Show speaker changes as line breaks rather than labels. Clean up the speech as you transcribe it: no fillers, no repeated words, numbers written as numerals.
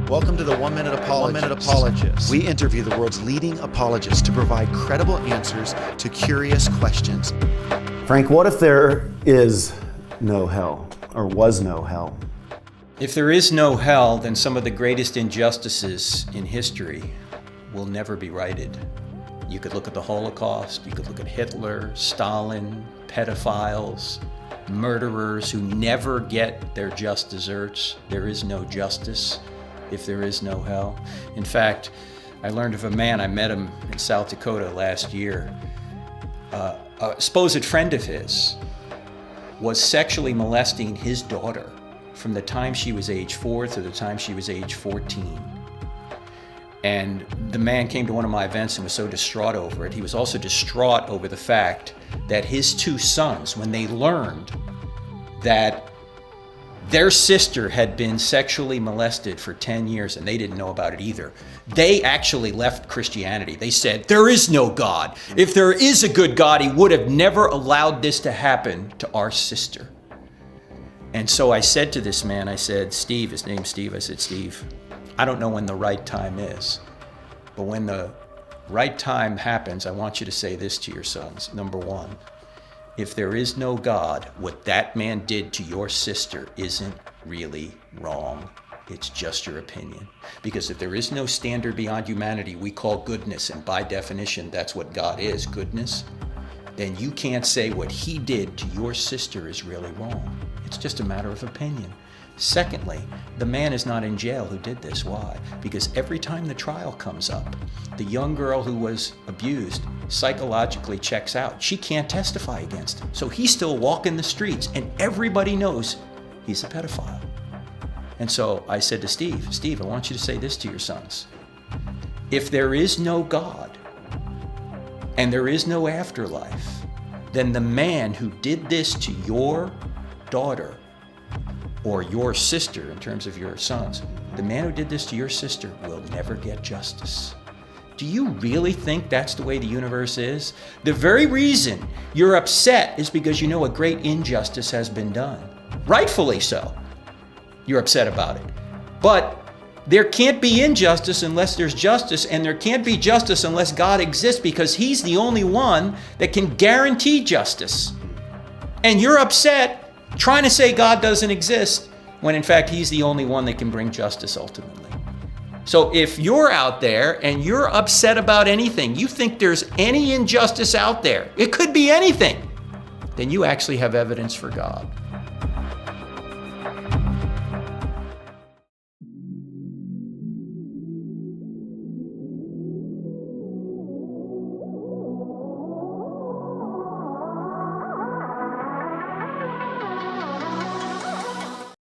Welcome to the 1 Minute Apologist. We interview the world's leading apologists to provide credible answers to curious questions.
Frank, what if there is no hell, or was no hell?
If there is no hell, then some of the greatest injustices in history will never be righted. You could look at the Holocaust, you could look at Hitler, Stalin, pedophiles, murderers who never get their just desserts. There is no justice if there is no hell. In fact, I learned of a man, I met him in South Dakota last year. A supposed friend of his was sexually molesting his daughter from the time she was age 4 to the time she was age 14. And the man came to one of my events and was so distraught over it. He was also distraught over the fact that his 2 sons, when they learned that their sister had been sexually molested for 10 years and they didn't know about it either, they actually left Christianity. They said, there is no God. If there is a good God, he would have never allowed this to happen to our sister. And so I said to this man, I said, Steve, his name's Steve, I said, Steve, I don't know when the right time is, but when the right time happens, I want you to say this to your sons. Number 1, if there is no God, what that man did to your sister isn't really wrong. It's just your opinion. Because if there is no standard beyond humanity we call goodness, and by definition that's what God is, goodness, then you can't say what he did to your sister is really wrong. It's just a matter of opinion. Secondly, the man is not in jail who did this. Why? Because every time the trial comes up, the young girl who was abused psychologically checks out. She can't testify against him. So he's still walking the streets and everybody knows he's a pedophile. And so I said to Steve, I want you to say this to your sons. If there is no God and there is no afterlife, then the man who did this to your daughter or your sister, in terms of your sons, the man who did this to your sister will never get justice. Do you really think that's the way the universe is? The very reason you're upset is because you know a great injustice has been done. Rightfully so. You're upset about it. But there can't be injustice unless there's justice, and there can't be justice unless God exists, because he's the only one that can guarantee justice. And you're upset trying to say God doesn't exist, when in fact he's the only one that can bring justice ultimately. So if you're out there and you're upset about anything, you think there's any injustice out there, it could be anything, then you actually have evidence for God.